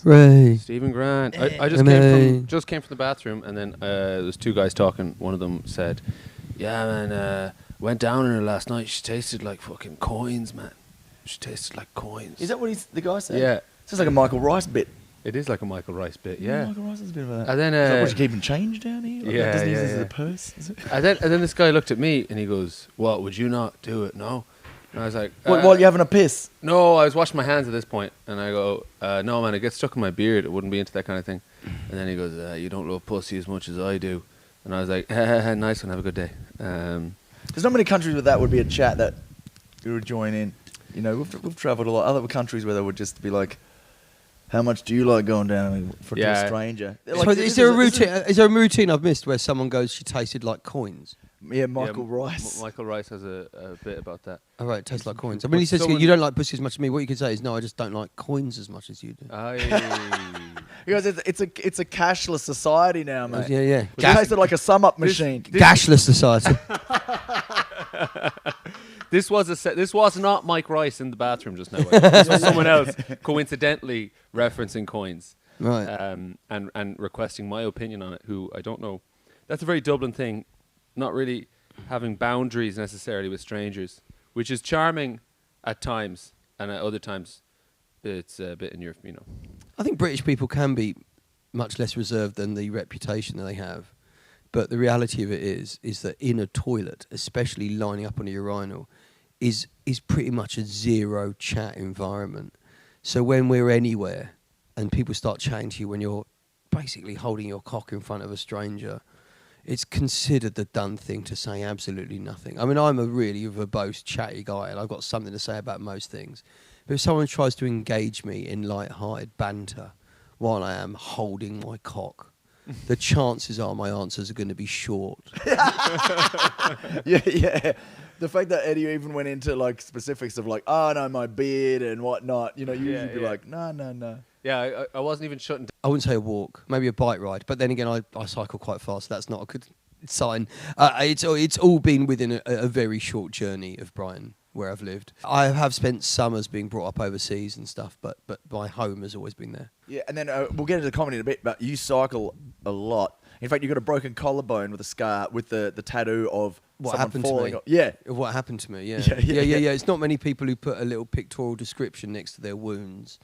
Ray. Stephen Grant. I just came from the bathroom, and then there's two guys talking. One of them said, "Yeah, man, went down on her last night. She tasted like fucking coins, man. She tasted like coins." Is that what the guy said? Yeah. Sounds like a Michael Rice bit. It is like a Michael Rice bit, yeah. Michael Rice is a bit of a... And then, like, what, you keeping change down here? Like, yeah, doesn't use yeah, this as yeah. a purse? Is it? And then this guy looked at me and he goes, "What, would you not do it? No?" And I was like, While you're having a piss? No, I was washing my hands at this point, and I go, "No, man, it gets stuck in my beard. It wouldn't be into that kind of thing." And then he goes, "You don't love pussy as much as I do." And I was like, "Nice one, have a good day." There's not many countries where that would be a chat that you would join in. You know, we've travelled a lot. Other countries where they would just be like, "How much do you like going down to a stranger?" Like, So is there a routine? Is there a routine I've missed where someone goes, "She tasted like coins"? Yeah, Michael Rice. Michael Rice has a bit about that. Oh, right, it tastes like coins. I mean, he says you don't like pussy as much as me. What you could say is, "No, I just don't like coins as much as you do." Because it's a cashless society now, mate. Yeah, yeah. It tasted like a sum up machine. Gashless society. This was not Mike Rice in the bathroom just now. This was someone else coincidentally referencing coins, Right. And requesting my opinion on it. Who I don't know. That's a very Dublin thing, not really having boundaries necessarily with strangers, which is charming at times, and at other times, it's a bit in your, I think British people can be much less reserved than the reputation that they have. But the reality of it is that in a toilet, especially lining up on a urinal, is pretty much a zero chat environment. So when we're anywhere and people start chatting to you when you're basically holding your cock in front of a stranger, it's considered the done thing to say absolutely nothing. I mean, I'm a really verbose, chatty guy, and I've got something to say about most things. But if someone tries to engage me in light-hearted banter while I am holding my cock, the chances are my answers are going to be short. Yeah. The fact that Eddie even went into like specifics of like, "Oh no, my beard and whatnot," you usually be like, no. Yeah, I wasn't even shutting down. I wouldn't say a walk, maybe a bike ride. But then again, I cycle quite fast, so that's not a good sign. It's all been within a very short journey of Brighton, where I've lived. I have spent summers being brought up overseas and stuff, but my home has always been there. Yeah, and then we'll get into the comedy in a bit, but you cycle a lot. In fact, you've got a broken collarbone with a scar, with the tattoo of What someone happened falling to me? off. Yeah. What happened to me? Yeah. Yeah. It's not many people who put a little pictorial description next to their wounds.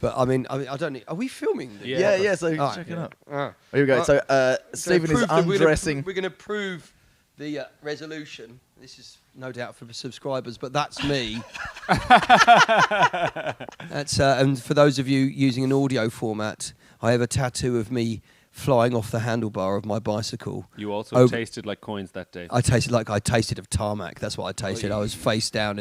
But I mean, I don't need... Are we filming this? Yeah, so All right, check it out. Ah. Here we go. So Stephen is undressing. We're going to prove the resolution. This is no doubt for the subscribers, but that's me. That's and for those of you using an audio format, I have a tattoo of me flying off the handlebar of my bicycle. You also tasted like coins that day. I tasted like I tasted of tarmac. That's what I tasted. I was face down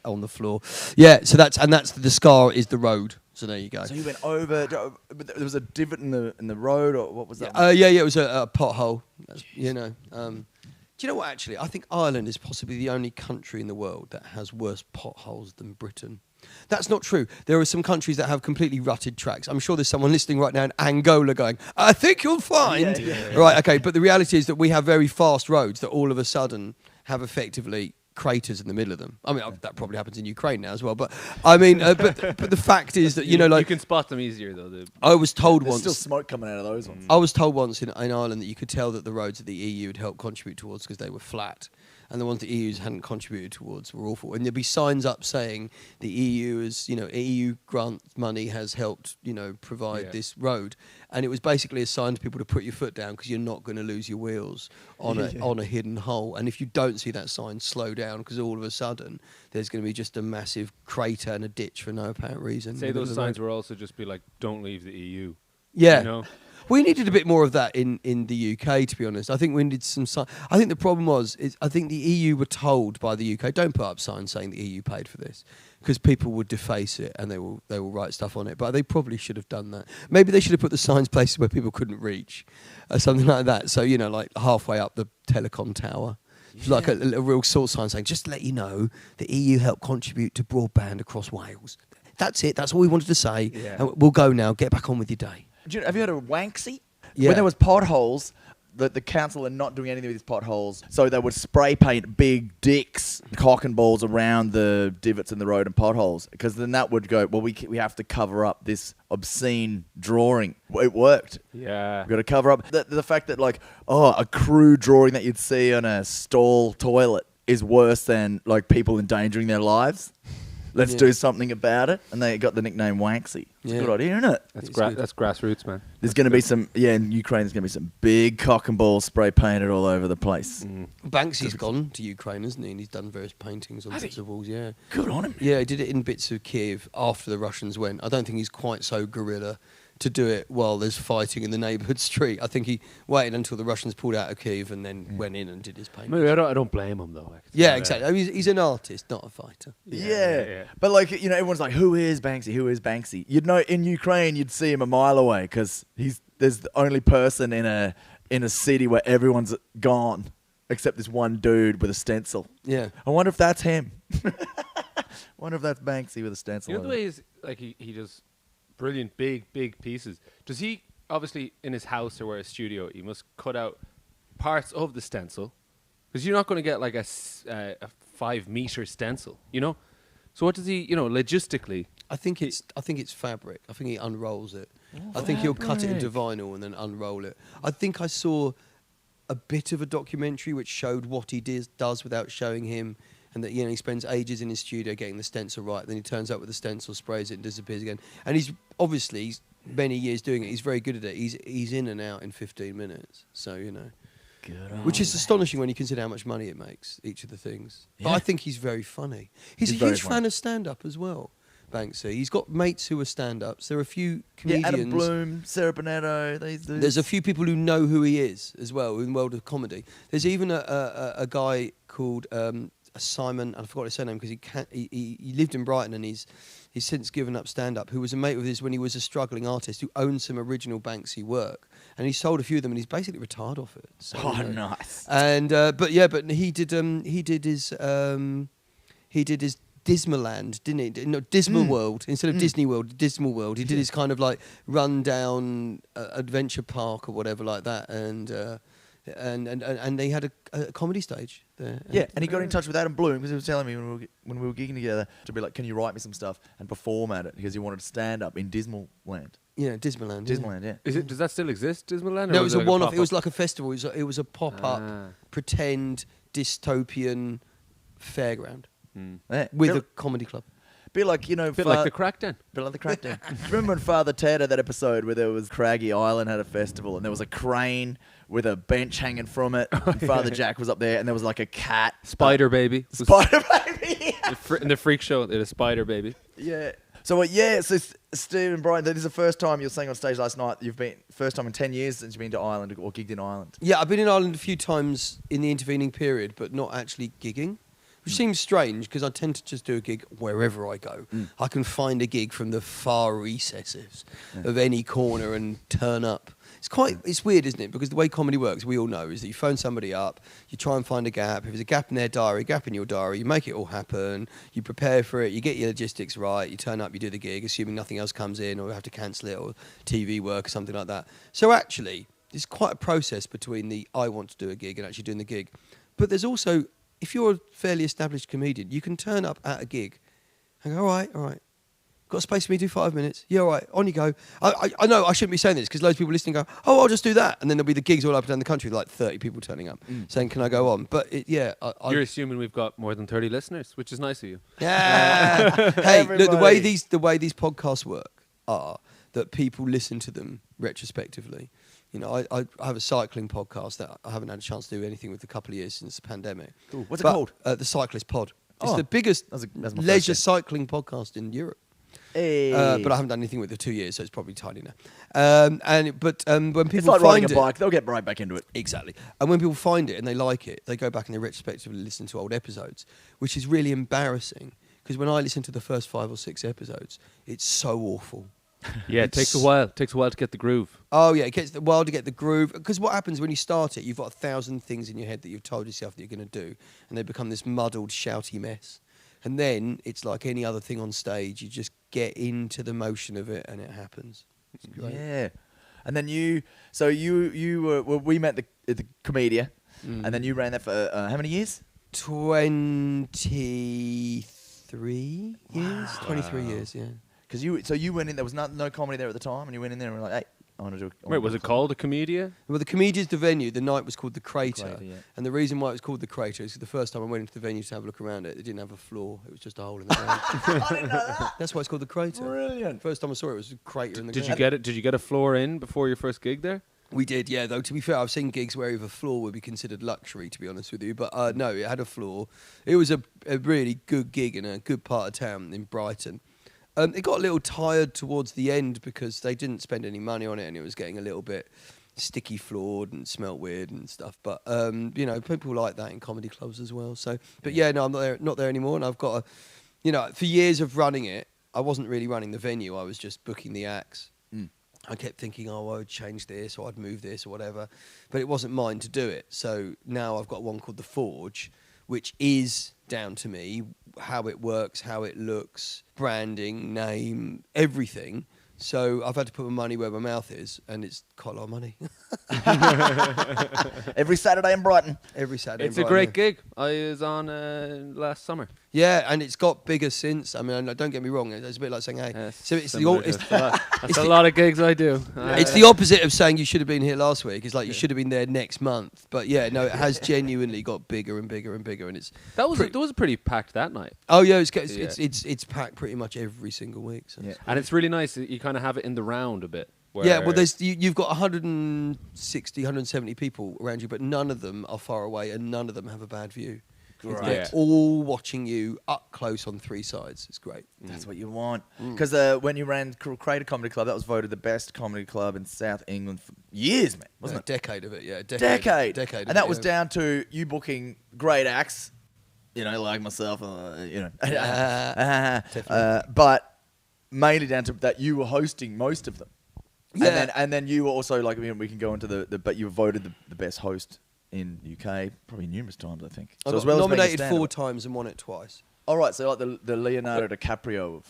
on the floor. Yeah. So that's the scar is the road. So there you go. So you went over, but there was a divot in the road, or what was that? Yeah. It was a pothole. Do you know what? Actually, I think Ireland is possibly the only country in the world that has worse potholes than Britain. That's not true. There are some countries that have completely rutted tracks. I'm sure there's someone listening right now in Angola going, "I think you'll find." Yeah. Right, okay, but the reality is that we have very fast roads that all of a sudden have effectively craters in the middle of them. I mean, that probably happens in Ukraine now as well. But I mean, but the fact is that you can spot them easier though. I was told There's once. Still smoke coming out of those ones. I was told once in Ireland that you could tell that the roads that the EU had helped contribute towards because they were flat. And the ones the EU hadn't contributed towards were awful. And there'd be signs up saying the EU EU grant money has helped, provide this road. And it was basically a sign to people to put your foot down because you're not going to lose your wheels on a hidden hole. And if you don't see that sign, slow down because all of a sudden there's going to be just a massive crater and a ditch for no apparent reason. Say those signs were also just be like, "Don't leave the EU." Yeah. We needed a bit more of that in the UK, to be honest. I think we needed some signs. I think the problem I think the EU were told by the UK, don't put up signs saying the EU paid for this, because people would deface it and they will write stuff on it. But they probably should have done that. Maybe they should have put the signs places where people couldn't reach, something like that. So, like halfway up the telecom tower. Yeah. Like a real sort sign saying, "Just to let you know, the EU helped contribute to broadband across Wales." That's it. That's all we wanted to say. Yeah. And we'll go now. Get back on with your day. Have you heard of WANKSY? Yeah. When there was potholes, the council are not doing anything with these potholes, so they would spray paint big dicks, cock and balls around the divots in the road and potholes, because then that would go, well, we have to cover up this obscene drawing. It worked. Yeah. We've got to cover up the fact that, like, a crude drawing that you'd see on a stall toilet is worse than, like, people endangering their lives. Let's do something about it. And they got the nickname WANKSY. It's a good idea, isn't it? That's grassroots, man. There's going to be some, in Ukraine, there's going to be some big cock and balls spray painted all over the place. Banksy's gone to Ukraine, hasn't he? And he's done various paintings on bits of walls, yeah. Good on him. Yeah, he did it in bits of Kiev after the Russians went. I don't think he's quite so guerrilla to do it while there's fighting in the neighbourhood street. I think he waited until the Russians pulled out of Kiev and then went in and did his painting. Maybe I don't blame him, though. Yeah, exactly. I mean, he's an artist, not a fighter. Yeah. But, like, everyone's like, who is Banksy? Who is Banksy? You'd know in Ukraine, you'd see him a mile away because there's the only person in a city where everyone's gone except this one dude with a stencil. Yeah. I wonder if that's him. I wonder if that's Banksy with a stencil. You know the way he does brilliant big pieces. Does he, obviously in his house or where his studio, he must cut out parts of the stencil, because you're not going to get like a 5-meter stencil, So what does he, logistically? I think it's fabric. I think he unrolls it. I think he'll cut it into vinyl and then unroll it. I think I saw a bit of a documentary which showed what he does without showing him, and that he spends ages in his studio getting the stencil right. Then he turns up with the stencil, sprays it, and disappears again. And he's obviously many years doing it. He's very good at it. He's in and out in 15 minutes. So which is astonishing when you consider how much money it makes, each of the things. Yeah. But I think he's very funny. He's a huge fan of stand-up as well, Banksy. He's got mates who are stand-ups. There are a few comedians. Yeah, Adam Bloom, Sarah Bonetto. There's a few people who know who he is as well in the world of comedy. There's even a guy called Simon, and I forgot his surname because he lived in Brighton and he's since given up stand-up, who was a mate with his when he was a struggling artist who owned some original Banksy work, and he sold a few of them and he's basically retired off it. So, nice. And but he did his Dismaland, didn't he? No, Dismal World instead of Disney World. Dismal World. He did his kind of like rundown adventure park or whatever like that, and they had a comedy stage there. Yeah, and he got in touch with Adam Bloom because he was telling me when we were gigging together to be like, can you write me some stuff and perform at it, because he wanted to stand up in Dismal Land. Yeah, Dismaland. Dismaland, yeah. Does that still exist, Dismaland? No, it was a one-off. It was like a festival. It was a pop-up, pretend dystopian fairground with a comedy club. Be like, bit like the Crackdown. Bit like the Crackdown. Remember when Father Ted had that episode where there was Craggy Island had a festival and there was a crane with a bench hanging from it, and Father Jack was up there, and there was like a cat. Spider Baby. Spider Baby! In the freak show, they had a Spider Baby. Yeah. So, so Steve and Brian, this is the first time you were saying on stage last night, first time in 10 years since you've been to Ireland or gigged in Ireland. Yeah, I've been in Ireland a few times in the intervening period, but not actually gigging. Which seems strange because I tend to just do a gig wherever I go. I can find a gig from the far recesses of any corner and turn up. It's weird, isn't it? Because the way comedy works, we all know, is that you phone somebody up, you try and find a gap. If there's a gap in their diary, a gap in your diary, you make it all happen, you prepare for it, you get your logistics right, you turn up, you do the gig, assuming nothing else comes in or you have to cancel it or TV work or something like that. So actually, there's quite a process between the I want to do a gig and actually doing the gig. But there's also, if you're a fairly established comedian, you can turn up at a gig and go, all right. Got space for me to do 5 minutes? Yeah, all right, on you go. I know I shouldn't be saying this because loads of people listening go, oh, I'll just do that. And then there'll be the gigs all up and down the country, like 30 people turning up saying, can I go on? But you're assuming we've got more than 30 listeners, which is nice of you. Yeah. Hey, look, the way these podcasts work are that people listen to them retrospectively. I have a cycling podcast that I haven't had a chance to do anything with a couple of years since the pandemic. Cool. What's it called? The Cyclist Pod. It's the biggest leisure cycling podcast in Europe. Hey. But I haven't done anything with it for 2 years, so it's probably tiny now. When people it's like find riding it, a bike, they'll get right back into it. Exactly. And when people find it and they like it, they go back and they retrospectively listen to old episodes, which is really embarrassing because when I listen to the first 5 or 6 episodes, it's so awful. Yeah, it takes a while. It takes a while to get the groove. Oh, yeah, it takes a while to get the groove. Because what happens when you start it, you've got 1,000 things in your head that you've told yourself that you're going to do, and they become this muddled, shouty mess. And then it's like any other thing on stage. You just get into the motion of it and it happens. It's great. Yeah. And then you were, well, we met at the Comedia, and then you ran that for how many years? 23 years. 23 years, yeah. Because you went in, there was no comedy there at the time, and you went in there and were like, hey, I want to do. Wait, was it called a Comedia? Well, the Comedia's the venue. The night was called the Crater. Crater, yeah. And the reason why it was called the Crater is the first time I went into the venue to have a look around it, it didn't have a floor. It was just a hole in the ground. I didn't know that. That's why it's called the Crater. Brilliant. First time I saw it, it was a crater in the Did ground. you get it? Did you get a floor in before your first gig there? We did, yeah. Though to be fair, I've seen gigs where even a floor would be considered luxury, to be honest with you. But no, it had a floor. It was a really good gig in a good part of town in Brighton. It got a little tired towards the end because they didn't spend any money on it, and it was getting a little bit sticky floored and smelt weird and stuff. But you know, people like that in comedy clubs as well. So, but yeah, no, I'm not there anymore. And I've got for years of running it, I wasn't really running the venue. I was just booking the acts. I kept thinking, I would change this or I'd move this or whatever, but it wasn't mine to do it. So now I've got one called The Forge, which is down to me, how it works, how it looks, branding, name, everything. So I've had to put my money where my mouth is, and it's quite a lot of money. Every Saturday in Brighton. Every Saturday. It's a great gig. I was on last summer. Yeah, and it's got bigger since. I mean, don't get me wrong. It's a bit like saying, hey. So it's That's a lot of gigs I do. It's the opposite of saying you should have been here last week. It's like you should have been there next month. But yeah, no, it has genuinely got bigger and bigger and bigger, and it's that was pretty packed that night. Oh yeah, it's packed pretty much every single week. So. Yeah. And it's really nice. You kind of have it in the round a bit. Yeah, well, you've got 160, 170 people around you, but none of them are far away, and none of them have a bad view. Great. They're all watching you up close on three sides. It's great. That's what you want. Because when you ran Craic Comedy Club, that was voted the best comedy club in South England for years, man, wasn't it? A decade of it, yeah. Decade. And that was down to you booking great acts, like myself, but mainly down to that you were hosting most of them. Yeah. And then you were also, like, we can go into but you were voted the best host in UK probably numerous times, I think. So I got nominated 4 times and won it twice. All right, so like the Leonardo DiCaprio of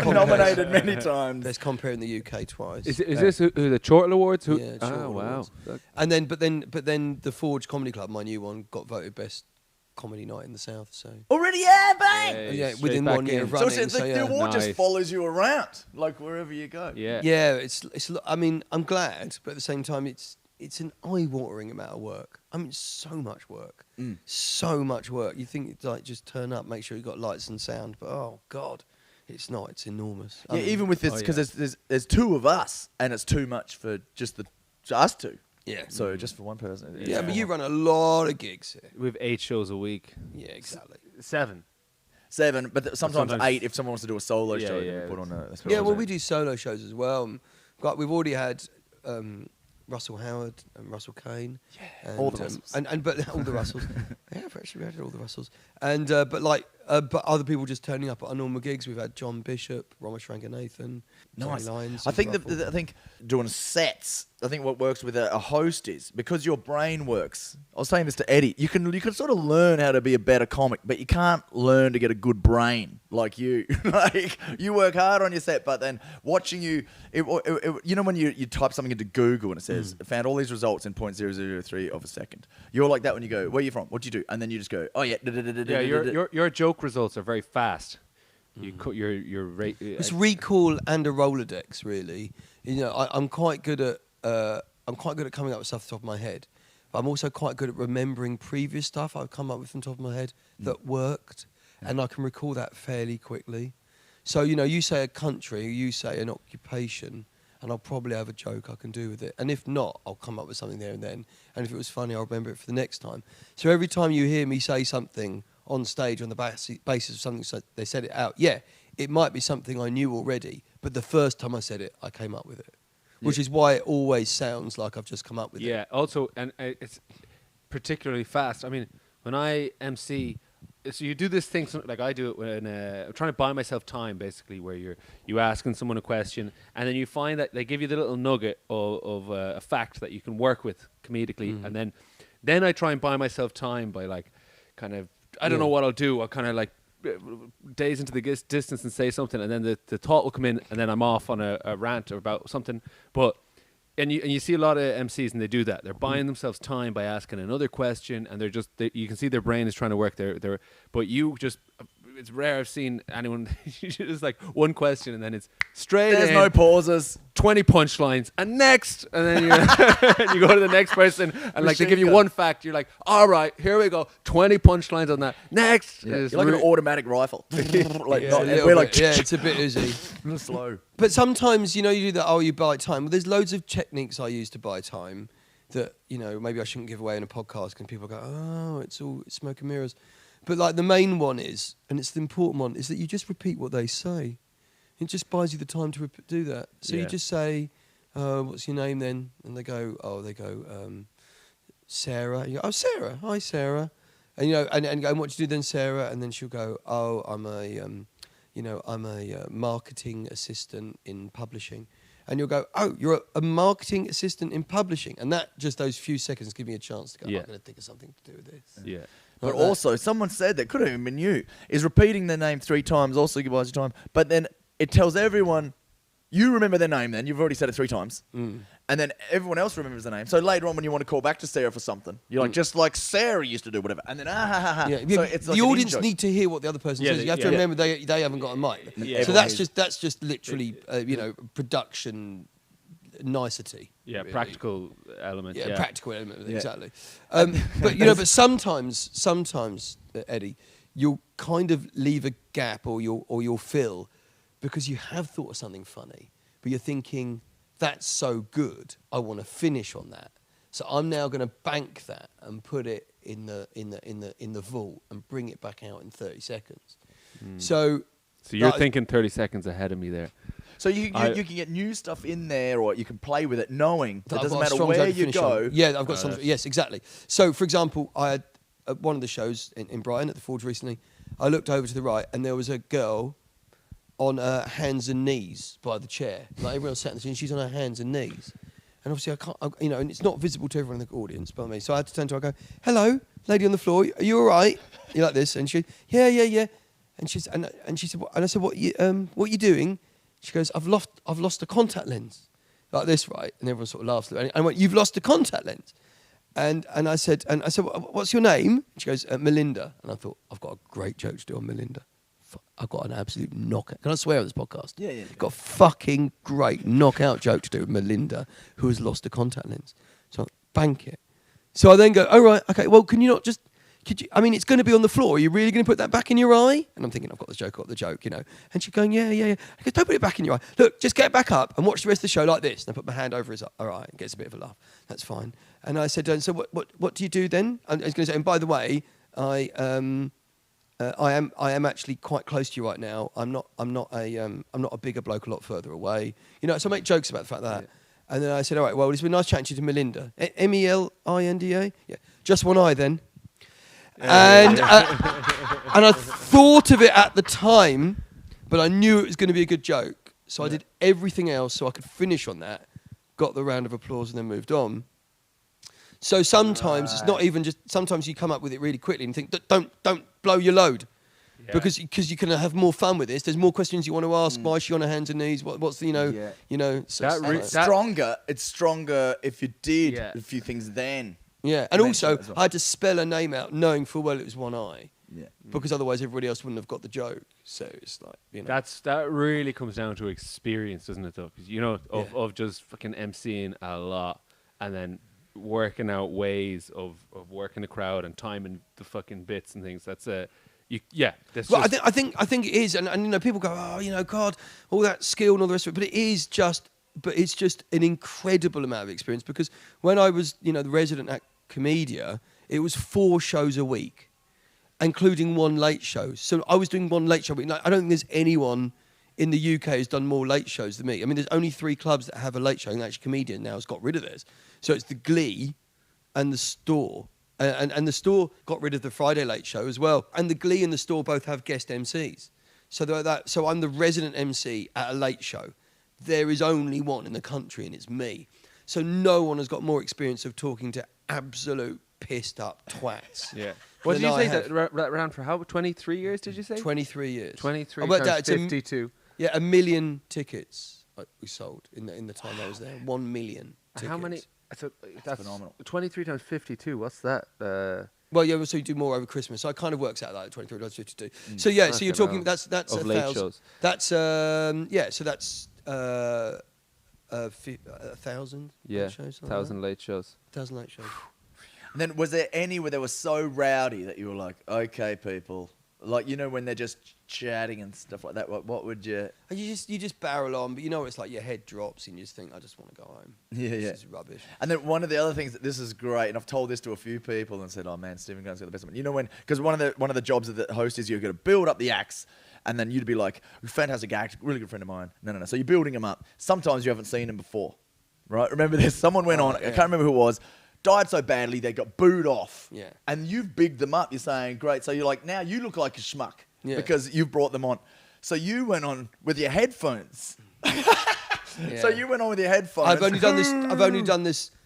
nominated many times. Best compere in the UK twice. Is this the Chortle Awards? Yeah, Chortle Awards. And then, but then the Forge Comedy Club, my new one, got voted best comedy night in the South. So already, yeah, bang! Yeah, within 1 year of running. So the award just follows you around, like wherever you go. Yeah, yeah. It's. I mean, I'm glad, but at the same time, it's an eye-watering amount of work. I mean, so much work, so much work. You think it's like just turn up, make sure you got lights and sound, but oh god, it's not. It's enormous. Yeah, even with this, because there's 2 of us, and it's too much for just us 2. Yeah. So just for one person. Yeah, but you run a lot of gigs here. We have 8 shows a week. Yeah, exactly. 7, but sometimes 8 if someone wants to do a solo show. Yeah, put on a yeah. Well, we do solo shows as well. We've already had Russell Howard and Russell Kane. Yeah. And, all the Russells. But all the Russells. Yeah, actually we had all the Russells. And but other people just turning up at our normal gigs. We've had John Bishop, Ramesh Ranganathan, nice. Lyons. I think I think doing sets. I think what works with a host is because your brain works. I was saying this to Eddie. You can sort of learn how to be a better comic, but you can't learn to get a good brain like you. Like you work hard on your set, but then watching you, when you type something into Google and it says found all these results in 0.003 of a second. You're like that when you go, where are you from? What do you do? And then you just go, oh yeah. Yeah, your joke results are very fast. You cut your rate. It's recall and a Rolodex, really. I'm quite good at coming up with stuff off the top of my head, but I'm also quite good at remembering previous stuff I've come up with from the top of my head that worked, and I can recall that fairly quickly. So you say a country, you say an occupation, and I'll probably have a joke I can do with it. And if not, I'll come up with something there and then. And if it was funny, I'll remember it for the next time. So every time you hear me say something on stage on the basis of something they said it out, it might be something I knew already, but the first time I said it, I came up with it. Which is why it always sounds like I've just come up with it. Yeah, also, and it's particularly fast. I mean, when I MC, so you do this thing, like I do it when I'm trying to buy myself time, basically, where you asking someone a question, and then you find that they give you the little nugget of a fact that you can work with comedically, and then I try and buy myself time by like kind of, I don't know what I'll do. I'll kind of like days into the distance and say something, and then the thought will come in, and then I'm off on a rant about something. But And you see a lot of MCs and they do that. They're buying themselves time by asking another question, and you can see their brain is trying to work there. But you just, it's rare I've seen anyone just like one question and then it's straight There's in, no pauses. 20 punchlines and next, and then you go to the next person and like they give you one fact. You're like, all right, here we go, 20 punchlines on that. Next, Yeah. You're like an automatic rifle. Like Yeah, we're like, yeah, it's a bit easy. slow. But sometimes, you know, you do that, oh, you buy time. Well, there's loads of techniques I use to buy time that, you know, maybe I shouldn't give away in a podcast because people go, oh, it's all smoke and mirrors. But like the main one is, and it's the important one, is that you just repeat what they say. It just buys you the time to do that. So you just say, what's your name then? And they go, Sarah. You go, oh, Sarah. Hi, Sarah. And, you know, and go, and what do you do then, Sarah? And then she'll go, oh, I'm a marketing assistant in publishing. And you'll go, oh, you're a marketing assistant in publishing. And that, just those few seconds give me a chance to go, I'm going to think of something to do with this. Yeah. But also, someone said that, could have even been you, is repeating their name 3 times also buys you time. But then it tells everyone, you remember their name then, you've already said it 3 times. And then everyone else remembers the name. So later on when you want to call back to Sarah for something, you're like, just like Sarah used to do, whatever. And then, Yeah. So it's like the an audience in-joke. need to hear what the other person says. You have to remember they haven't got a mic. Yeah. So that's just literally, you know, production nicety. Yeah, really. Practical element. Yeah, practical element of it, Yeah. exactly. But you know, but sometimes, Eddie, you'll kind of leave a gap, or you'll fill, because you have thought of something funny, but you're thinking that's so good, I want to finish on that. So I'm now going to bank that and put it in the vault and bring it back out in 30 seconds. So you're thinking 30 seconds ahead of me there. So you can get new stuff in there, or you can play with it knowing that I've doesn't got a matter strong where zone to you finish go. on. Yeah, I've got some. Yes, exactly. So, for example, I had one of the shows in Brighton at the Forge recently. I looked over to the right, and there was a girl on her hands and knees by the chair. Like everyone sat in the chair, and she's on her hands and knees. And obviously, I can't, you know, and it's not visible to everyone in the audience, but me. So I had to turn to her and go, "Hello, lady on the floor. Are you all right?" You like this? And she, yeah. And she said, and I said, what you doing? She goes, I've lost a contact lens, like this, right? And everyone sort of laughs. And I went, you've lost a contact lens, and I said, what's your name? She goes, Melinda. And I thought, I've got a great joke to do on Melinda. I've got an absolute knockout. Can I swear on this podcast? Yeah. Got a fucking great knockout joke to do with Melinda, who has lost a contact lens. So I bank it. So I then go, oh right, okay. Well, can you not just? Could you? I mean, it's going to be on the floor. Are you really going to put that back in your eye? And I'm thinking, I've got the joke, you know. And she's going, yeah. I go, don't put it back in your eye. Look, just get back up and watch the rest of the show like this. And I put my hand over his eye. All right, and gets a bit of a laugh. That's fine. And I said, so what do you do then? I was going to say, and by the way, I am actually quite close to you right now. I'm not a bigger bloke a lot further away. You know, so I make jokes about the fact that. Yeah. And then I said, all right, well, it's been nice chatting to you, to Melinda. Melinda? Yeah. Just one eye then. And I thought of it at the time, but I knew it was going to be a good joke. So I did everything else so I could finish on that, got the round of applause, and then moved on. So sometimes it's not even just. Sometimes you come up with it really quickly and think, don't blow your load, because you can have more fun with this. There's more questions you want to ask. Why is she on her hands and knees? What's the stronger. It's stronger if you did a few things then. Yeah, and also I had to spell her name out, knowing full well it was one eye. Yeah, because otherwise everybody else wouldn't have got the joke. So it's like, you know, that really comes down to experience, doesn't it? Though, because you know of just fucking emceeing a lot and then working out ways of working the crowd and timing the fucking bits and things. That's I think it is, and you know, people go, oh, you know, God, all that skill and all the rest of it, but it's just an incredible amount of experience. Because when I was, you know, the resident at Comedia, it was 4 shows a week, including 1 late show. So I was doing 1 late show a week. I don't think there's anyone in the UK who's done more late shows than me. I mean, there's only 3 clubs that have a late show, and actually Comedia now has got rid of theirs. So it's the Glee and the Store. And the Store got rid of the Friday late show as well. And the Glee and the Store both have guest MCs. So I'm the resident MC at a late show. There is only one in the country, and it's me. So no one has got more experience of talking to absolute pissed up twats. Yeah. What did you say that ran for how? 23 years, did you say? 23 years. 23 times 52. 1 million tickets we sold in the time I was there. 1 million. How many? tickets. So that's phenomenal. 23 times 52. What's that? Well, yeah, so you do more over Christmas. So it kind of works out like 23 times 52. So yeah, so you're Fucking talking hell. that's Of a late thousand. shows. That's yeah, so that's 1,000. Yeah, shows, 1,000 late shows. 1,000 late shows. And then was there any where they were so rowdy that you were like, okay, people, like when they're just chatting and stuff like that? What would you? And you just barrel on, but you know what it's like. Your head drops and you just think, I just want to go home. Yeah, yeah. This is rubbish. And then one of the other things that this is great, and I've told this to a few people and said, "Oh man, Stephen Gunn's got the best one." Because one of the jobs of the host is you've got to build up the acts, and then you'd be like, "Fantastic act, really good friend of mine." No. So you're building them up. Sometimes you haven't seen them before, right? Remember this? Someone went on. Yeah. I can't remember who it was. Died so badly they got booed off. Yeah. And you've bigged them up. You're saying, "Great." So you're like, now you look like a schmuck because you've brought them on. So you went on with your headphones. Yeah. So you went on with your headphones.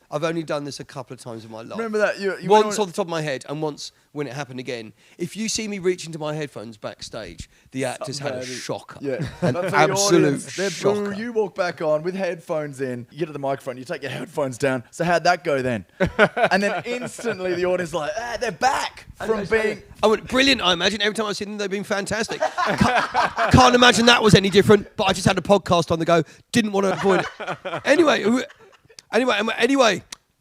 I've only done this a couple of times in my life. Remember that? You Once off the top of my head, and once when it happened again. If you see me reach into my headphones backstage, the actors had a shocker. Yeah. An But for the absolute audience, they're shocker. You walk back on with headphones in, you get to the microphone, you take your headphones down. So how'd that go then? And then instantly the audience is like, they're back from being... I went, brilliant, I imagine. Every time I've seen them, they've been fantastic. Can't imagine that was any different, but I just had a podcast on the go. Didn't want to avoid it. Anyway,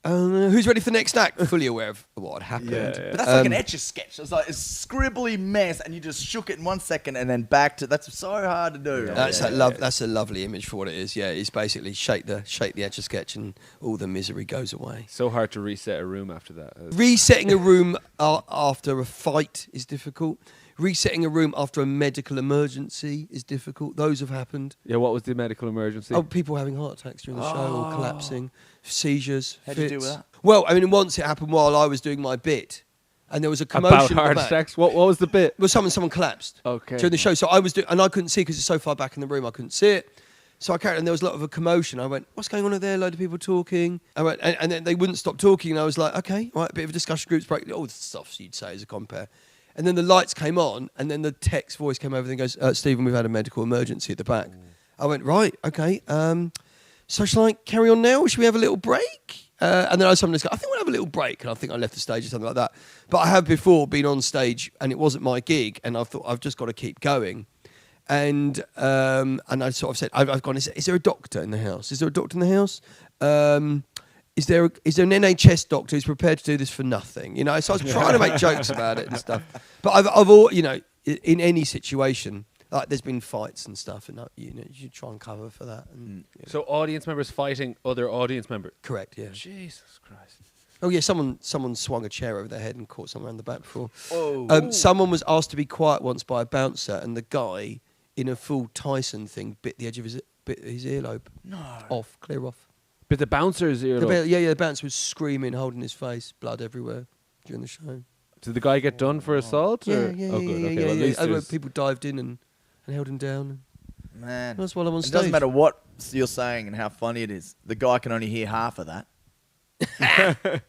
who's ready for the next act? Fully aware of what had happened. Yeah. But that's like an Etch-a-Sketch. It's like a scribbly mess, and you just shook it in 1 second and then back to... That's so hard to do. That's a lovely image for what it is. Yeah, it's basically shake the Etch-a-Sketch and all the misery goes away. So hard to reset a room after that. Resetting a room after a fight is difficult. Resetting a room after a medical emergency is difficult. Those have happened. Yeah, what was the medical emergency? Oh, people having heart attacks during the show or collapsing, seizures, How'd fits. you deal with that? Well, I mean, once it happened while I was doing my bit, and there was a commotion About at the heart back. attacks? What was the bit? Well, someone collapsed Okay. during the show. So I was doing, and I couldn't see because it's so far back in the room, I couldn't see it. So I carried, and there was a lot of a commotion. I went, "What's going on over there? A load of people talking." I went, and then they wouldn't stop talking, and I was like, "Okay, all right, a bit of a discussion, groups break, all the stuff you'd say as a compare." And then the lights came on, and then the tech's voice came over and goes, "Stephen, we've had a medical emergency at the back." I went, "Right, okay. So shall I carry on now, or should we have a little break?" And then someone just go, "I think we'll have a little break." And I think I left the stage or something like that. But I have before been on stage, and it wasn't my gig, and I thought I've just got to keep going. And I sort of said, I've gone, is there a doctor in the house? Is there a doctor in the house? Is there an NHS doctor who's prepared to do this for nothing? So I was trying to make jokes about it and stuff. But I've all, in any situation, like there's been fights and stuff, and you should try and cover for that. And, So audience members fighting other audience members? Correct, yeah. Jesus Christ. Oh yeah, someone swung a chair over their head and caught someone around the back before. Oh. Someone was asked to be quiet once by a bouncer, and the guy in a full Tyson thing bit the edge of his earlobe off, clear off. But the bouncer's earlobe. The bouncer was screaming, holding his face, blood everywhere during the show. Did the guy get done for assault? Yeah. Oh, good. Okay. Well, at least there's- People dived in and held him down. Man. That's while I'm on It stage. doesn't matter what you're saying and how funny it is. The guy can only hear half of that.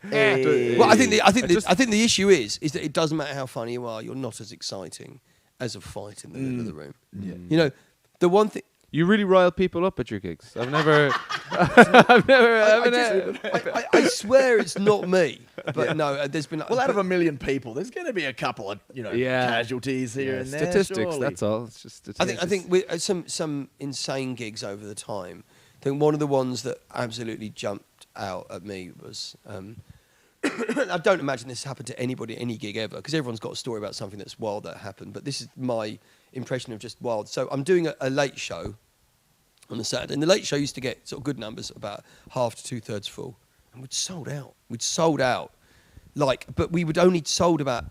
Hey. Well, I think the issue is that it doesn't matter how funny you are. You're not as exciting as a fight in the middle of the room. Yeah. The one thing. You really rile people up at your gigs. I've never. I swear it's not me. But no, there's been. Well, out of 1 million people, there's going to be a couple of casualties here and there. Statistics. surely. That's all. It's just statistics. I think with some insane gigs over the time. I think one of the ones that absolutely jumped out at me was. I don't imagine this happened to anybody at any gig ever, because everyone's got a story about something that's wild that happened. But this is my impression of just wild. So I'm doing a late show on the Saturday, and the late show used to get sort of good numbers, about half to 2/3 full, and we'd sold out. But we would only sold about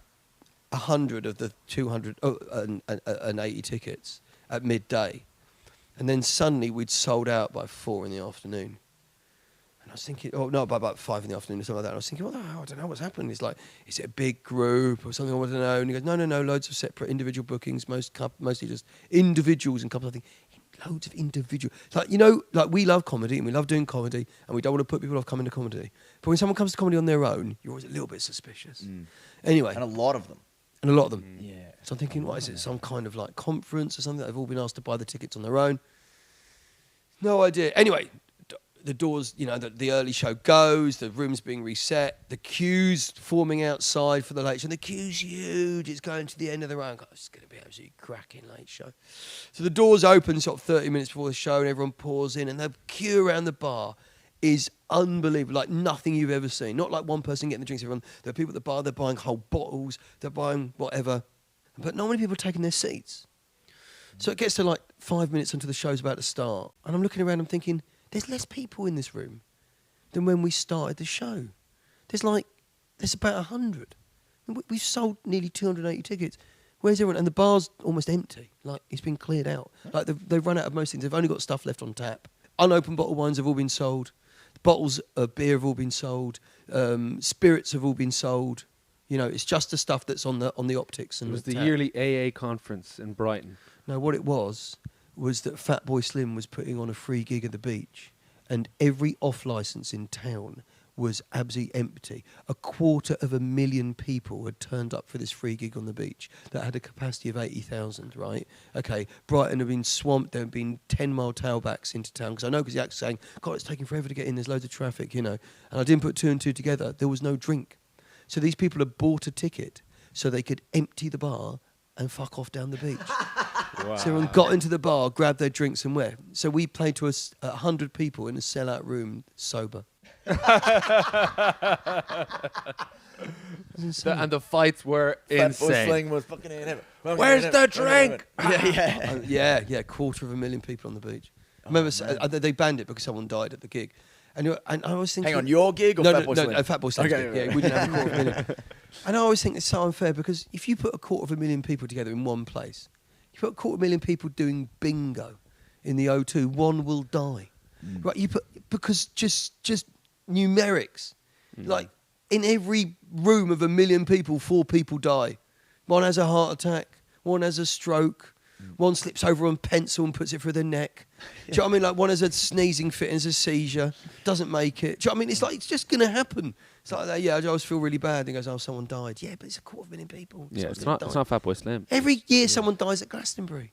100 of the 280 tickets at midday, and then suddenly we'd sold out by 4 in the afternoon. And I was thinking, by about 5 in the afternoon or something like that. And I was thinking, well, I don't know what's happening. He's like, is it a big group or something? I want to know. And he goes, no, loads of separate individual bookings, mostly just individuals and couples. I think, loads of individuals. We love comedy and we love doing comedy, and we don't want to put people off coming to comedy. But when someone comes to comedy on their own, you're always a little bit suspicious. Anyway. And a lot of them. Yeah. Yeah. So I'm thinking, what is it? Some kind of conference or something that they've all been asked to buy the tickets on their own? No idea. Anyway. the doors, the early show goes, the room's being reset, the queue's forming outside for the late show. And the queue's huge. It's going to the end of the round. It's going to be absolutely cracking late show. So the doors open sort of 30 minutes before the show, and everyone pours in, and the queue around the bar is unbelievable, like nothing you've ever seen. Not like one person getting the drinks. Everyone, there are people at the bar, they're buying whole bottles, they're buying whatever. But not many people are taking their seats. So it gets to like 5 minutes until the show's about to start, and I'm looking around, I'm thinking, there's less people in this room than when we started the show. There's about 100. We've sold nearly 280 tickets. Where's everyone? And the bar's almost empty. Like, it's been cleared out. Like, they've run out of most things. They've only got stuff left on tap. Unopened bottled wines have all been sold. The bottles of beer have all been sold. Spirits have all been sold. It's just the stuff that's on the optics. And It was the tap. yearly AA conference in Brighton. No, what it was that Fatboy Slim was putting on a free gig at the beach, and every off licence in town was absolutely empty. 250,000 people had turned up for this free gig on the beach that had a capacity of 80,000, right? Okay, Brighton had been swamped. There had been 10-mile tailbacks into town, because he was saying, God, it's taking forever to get in, there's loads of traffic, And I didn't put two and two together. There was no drink. So these people had bought a ticket so they could empty the bar and fuck off down the beach. Wow. So everyone got into the bar, grabbed their drinks and went. So we played to 100 people in a sellout room, sober. And the fights were Fatboy insane. Sling was fucking in heaven. Where's the drink? Yeah, 250,000 people on the beach. Remember, they banned it because someone died at the gig. And I was thinking... Hang on, your gig or Fatboy Slim? No, Fatboy Slim. Okay. Yeah, we didn't have 250,000. And I always think it's so unfair, because if you put 250,000 people together in one place, you put 250,000 people doing bingo in the O2, one will die. Right? Because just numerics. Like, in every room of 1 million people, 4 people die. One has a heart attack, one has a stroke, one slips over on pencil and puts it through their neck. Do you know what I mean? Like, one has a sneezing fit and has a seizure, doesn't make it. Do you know what I mean? It's like, it's just going to happen. It's like that. Yeah, I always feel really bad. And he goes, oh, someone died. Yeah, but it's 250,000 people. Yeah, it's Someone's not gonna die. Fatboy Slim. Every year someone dies at Glastonbury.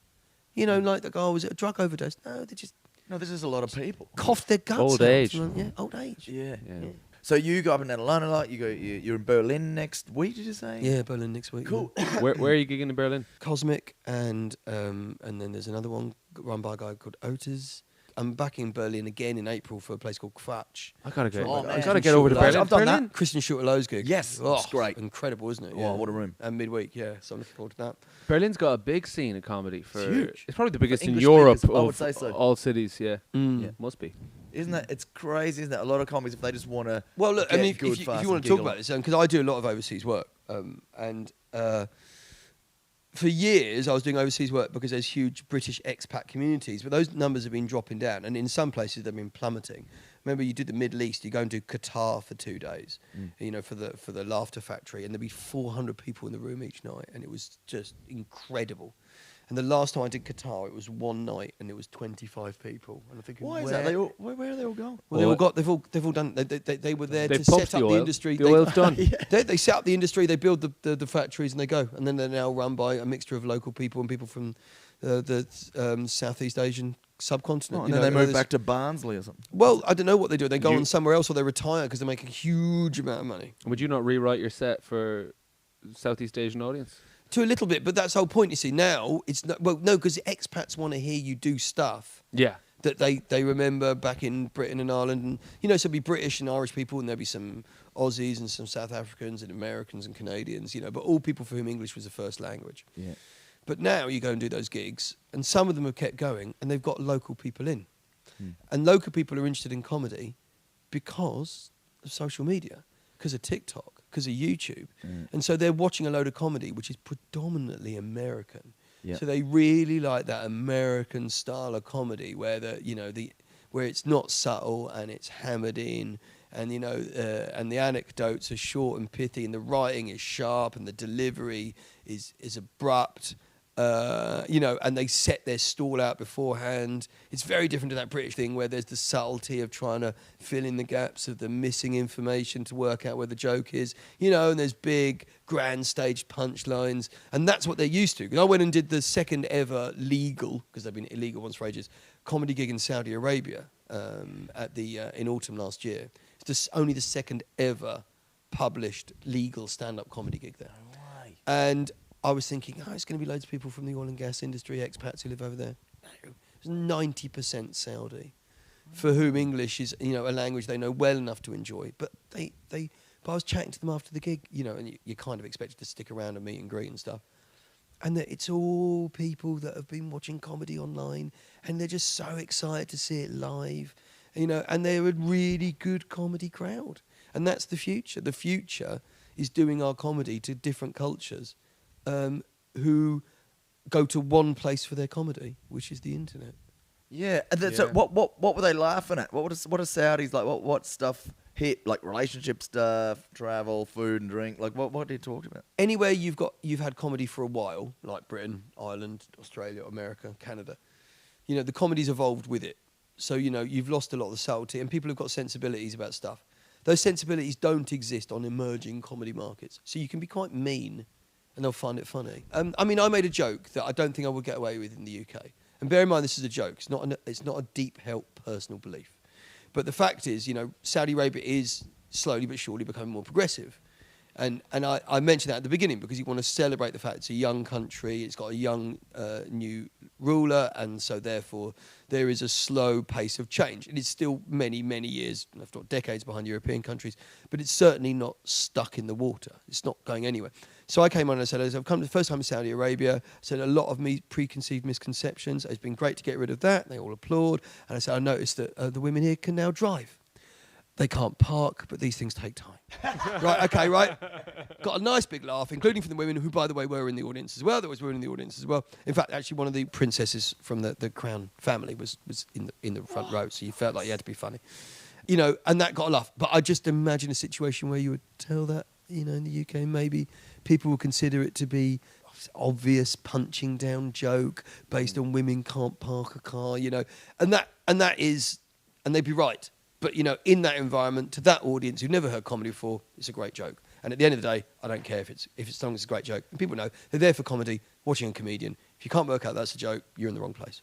Like the guy, was it a drug overdose? No, they just No, this is a lot of people. coughed their guts Old out. age. Yeah, old age. Yeah. Yeah. So you go up and down alone a lot. You're in Berlin next week, did you say? Yeah, Berlin next week. Cool. yeah. Where are you gigging in Berlin? Cosmic, and then there's another one run by a guy called Otis. I'm back in Berlin again in April for a place called Craic. I gotta go. Oh, man. I gotta get over to Berlin. I've done Berlin? that. Christian Schutterlow's gig. Yes, oh, it's great. Incredible, isn't it? Oh, what a room. And midweek, yeah. So I'm looking forward to that. Berlin's got a big scene of comedy. It's huge. It's probably the biggest in English Europe speakers, I would of say so. all cities. Yeah. Yeah. Must be. Isn't that? It's crazy, isn't it? A lot of comics, if they just want to. Well, look, I mean, if good, you fast, want and to talk giggle. about this, because I do a lot of overseas work, for years I was doing overseas work because there's huge British expat communities, but those numbers have been dropping down, and in some places they've been plummeting. Remember, you did the Middle East, you go and do Qatar for 2 days, for the Laughter Factory, and there'd be 400 people in the room each night, and it was just incredible. And the last time I did Qatar, it was one night, and it was 25 people. And I think, Why is that? Where are they all going? Well, they've all done. They were there They to pumped set the up oil. the industry. The oil's done. They set up the industry. They build the factories, and they go. And then they're now run by a mixture of local people and people from the Southeast Asian subcontinent. Oh, and then they move back to Barnsley or something. Well, I don't know what they do. They go on somewhere else, or they retire because they make a huge amount of money. Would you not rewrite your set for Southeast Asian audience? To a little bit, but that's the whole point. You see, now it's not, well, no, because expats want to hear you do stuff Yeah. that they remember back in Britain and Ireland, and so there'll be British and Irish people, and there'll be some Aussies and some South Africans and Americans and Canadians, but all people for whom English was the first language. Yeah. But now you go and do those gigs, and some of them have kept going, and they've got local people in, and local people are interested in comedy because of social media, because of TikTok, because of YouTube, and so they're watching a load of comedy which is predominantly American. Yeah. So they really like that American style of comedy where where it's not subtle and it's hammered in, and and the anecdotes are short and pithy, and the writing is sharp, and the delivery is abrupt. And they set their stall out beforehand. It's very different to that British thing where there's the subtlety of trying to fill in the gaps of the missing information to work out where the joke is, and there's big, grand staged punchlines. And that's what they're used to. Because I went and did the second ever legal, because they've been illegal once for ages, comedy gig in Saudi Arabia. at the in autumn last year. It's only the second ever published legal stand-up comedy gig there. No way. And I was thinking, it's going to be loads of people from the oil and gas industry, expats who live over there. No, it's 90% Saudi, for whom English is, a language they know well enough to enjoy. But but I was chatting to them after the gig, and you're kind of expected to stick around and meet and greet and stuff. And it's all people that have been watching comedy online, and they're just so excited to see it live, and they're a really good comedy crowd. And that's the future. The future is doing our comedy to different cultures who go to one place for their comedy, which is the internet. Yeah. And so what were they laughing at? What are Saudis like? What stuff hit? Like relationship stuff, travel, food and drink. Like what are you talking about? Anywhere you've had comedy for a while, like Britain, Ireland, Australia, America, Canada, the comedy's evolved with it. So, you've lost a lot of the subtlety, and people have got sensibilities about stuff. Those sensibilities don't exist on emerging comedy markets. So you can be quite mean and they'll find it funny. I made a joke that I don't think I would get away with in the UK. And bear in mind, this is a joke. It's not a deep held personal belief. But the fact is, Saudi Arabia is slowly but surely becoming more progressive. And I mentioned that at the beginning because you want to celebrate the fact it's a young country, it's got a young new ruler, and so therefore there is a slow pace of change. It is still many, many years, if not decades, behind European countries, but it's certainly not stuck in the water. It's not going anywhere. So I came on and I said, I've come the first time in Saudi Arabia. I said a lot of preconceived misconceptions. It's been great to get rid of that. They all applaud. And I said, I noticed that the women here can now drive. They can't park, but these things take time. Right, okay, right. Got a nice big laugh, including from the women who, by the way, were in the audience as well. There was women in the audience as well. In fact, actually, one of the princesses from the Crown family was in the front row, so you felt like you had to be funny. And that got a laugh. But I just imagine a situation where you would tell that, in the UK, maybe people would consider it to be obvious punching down joke based on women can't park a car, and they'd be right. But, in that environment, to that audience who've never heard comedy before, it's a great joke. And at the end of the day, I don't care if it's as long as it's a great joke. And people know they're there for comedy, watching a comedian. If you can't work out that's a joke, you're in the wrong place.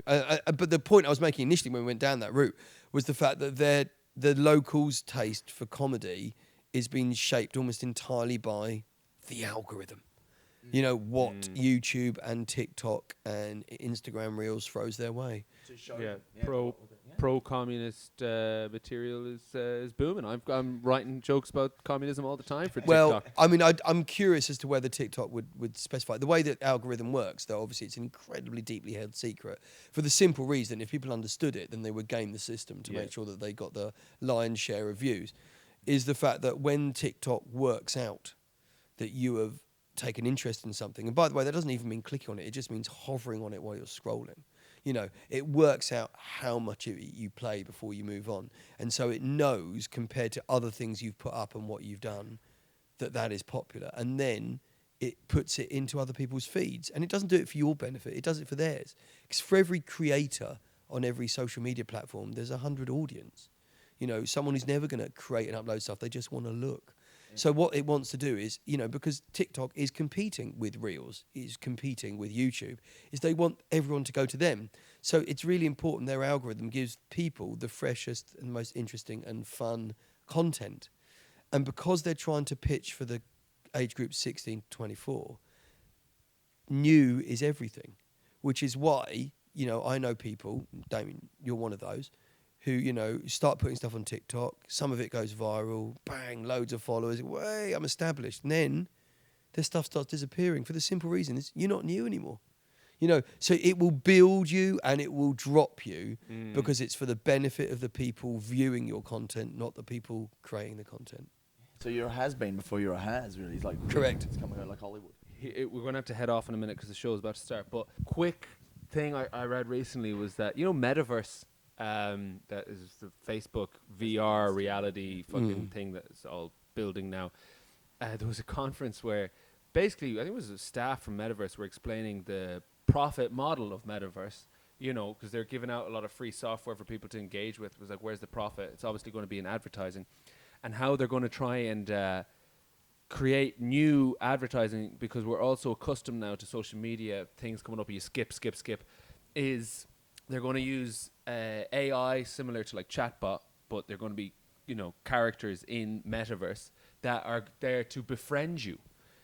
But the point I was making initially when we went down that route was the fact that the locals' taste for comedy is being shaped almost entirely by the algorithm. What YouTube and TikTok and Instagram Reels throws their way. Pro-communist material is booming. I'm writing jokes about communism all the time for TikTok. Well, I'm curious as to whether TikTok would specify the way that algorithm works. Though obviously it's an incredibly deeply held secret. For the simple reason, if people understood it, then they would game the system to make sure that they got the lion's share of views. Is the fact that when TikTok works out that you have taken interest in something, and by the way, that doesn't even mean clicking on it. It just means hovering on it while you're scrolling. It works out how much you play before you move on. And so it knows, compared to other things you've put up and what you've done, that is popular. And then it puts it into other people's feeds. And it doesn't do it for your benefit. It does it for theirs. Because for every creator on every social media platform, there's 100 audience. Someone who's never going to create and upload stuff. They just want to look. So what it wants to do is, because TikTok is competing with Reels, is competing with YouTube, is they want everyone to go to them. So it's really important their algorithm gives people the freshest and most interesting and fun content. And because they're trying to pitch for the age group 16 to 24, new is everything, which is why, I know people, Damien, you're one of those, who, start putting stuff on TikTok. Some of it goes viral. Bang, loads of followers. Way, I'm established. And then their stuff starts disappearing for the simple reason is you're not new anymore. So it will build you and it will drop you because it's for the benefit of the people viewing your content, not the people creating the content. So you're a has-been before you're a has, really. It's like correct. It's coming out like Hollywood. We're going to have to head off in a minute because the show is about to start. But quick thing I read recently was that, Metaverse, that is the Facebook VR reality fucking thing that's all building now. There was a conference where basically, I think it was the staff from Metaverse were explaining the profit model of Metaverse, because they're giving out a lot of free software for people to engage with. It was like, where's the profit? It's obviously going to be in advertising. And how they're going to try and create new advertising, because we're also accustomed now to social media, things coming up, you skip, is they're going to use AI similar to like chatbot, but they're going to be, characters in metaverse that are there to befriend you.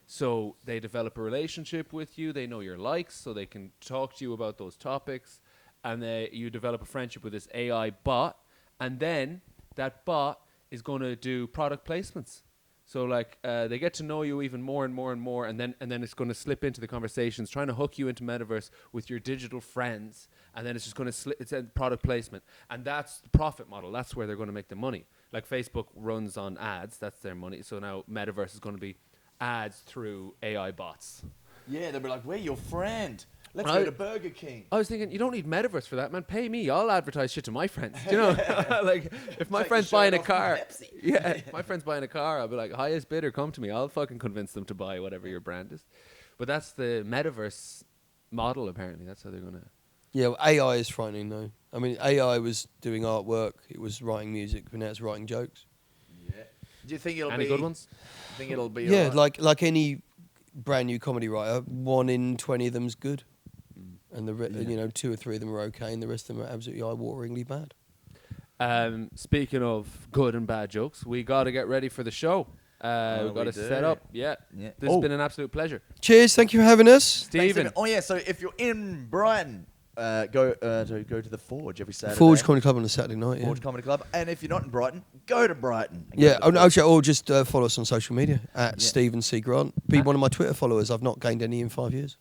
So they develop a relationship with you. They know your likes, so they can talk to you about those topics. And you develop a friendship with this AI bot. And then that bot is going to do product placements. So like they get to know you even more and more and more, and then it's going to slip into the conversations, trying to hook you into metaverse with your digital friends, and then it's just going to slip. It's a product placement, and that's the profit model. That's where they're going to make the money. Like Facebook runs on ads, that's their money. So now metaverse is going to be ads through AI bots. Yeah, they'll be like, we're your friend. Let's go to Burger King. I was thinking, you don't need metaverse for that, man. Pay me. I'll advertise shit to my friends. Do you know? Like, if my friend's buying a car, if my friend's buying a car, I'll be like, highest bidder, come to me. I'll fucking convince them to buy whatever your brand is. But that's the metaverse model, apparently. That's how they're going to... Yeah, well, AI is frightening, though. I mean, AI was doing artwork. It was writing music, but now it's writing jokes. Yeah. Do you think it'll Any be... good ones? I think it'll be... Yeah, like any brand new comedy writer, 1 in 20 of them's good. And 2 or 3 of them are okay, and the rest of them are absolutely eye-wateringly bad. Speaking of good and bad jokes, we got to get ready for the show. We've got to set up. Yeah. This has been an absolute pleasure. Cheers, thank you for having us. Stephen. Oh, yeah, so if you're in Brighton, go to the Forge every Saturday. Forge Comedy Club on a Saturday night, yeah. Forge Comedy Club. And if you're not in Brighton, go to Brighton. Yeah, or just follow us on social media at Stephen C. Grant. Be one of my Twitter followers. I've not gained any in 5 years.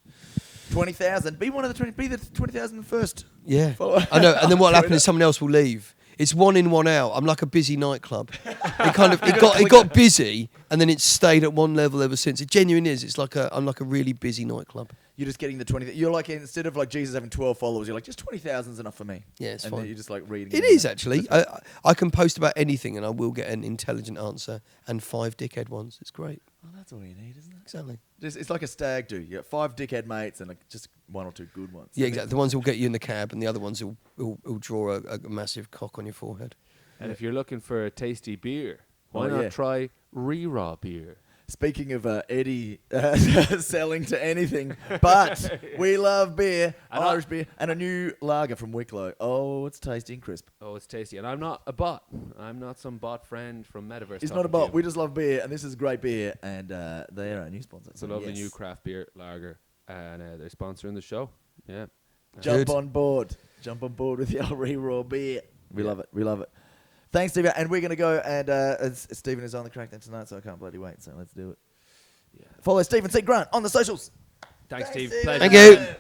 20,000. Be one of the 20. Be the 20,000 first. Yeah, follower. I know. And then what'll happen is someone else will leave. It's 1 in, 1 out. I'm like a busy nightclub. It got busy, and then it's stayed at one level ever since. It genuinely is. I'm like a really busy nightclub. You're just getting the 20. You're like, instead of like Jesus having 12 followers, you're like, just 20,000 is enough for me. Yeah, it's and fine. Then you're just like reading. It is actually. I can post about anything, and I will get an intelligent answer and 5 dickhead ones. It's great. Oh, that's all you need, isn't it? Exactly. It's like a stag do. You got 5 dickhead mates and like just 1 or 2 good ones. Yeah, exactly. The ones who'll get you in the cab, and the other ones who'll draw a massive cock on your forehead. And if you're looking for a tasty beer, why not try Re-Raw beer? Speaking of Eddie selling to anything, but we love beer, Irish beer, and a new lager from Wicklow. Oh, it's tasty and crisp. Oh, it's tasty. And I'm not a bot. I'm not some bot friend from Metaverse. He's not a bot. We just love beer, and this is great beer, and they are our new sponsor. It's a lovely new craft beer lager, and they're sponsoring the show. Yeah. Jump on board. Jump on board with the Re-Raw beer. We love it. We love it. Thanks, Stephen. And we're going to go, and Stephen is on the Craic tonight, so I can't bloody wait. So let's do it. Yeah. Follow Stephen C. Grant on the socials. Thanks, Steve. Pleasure. Thank you.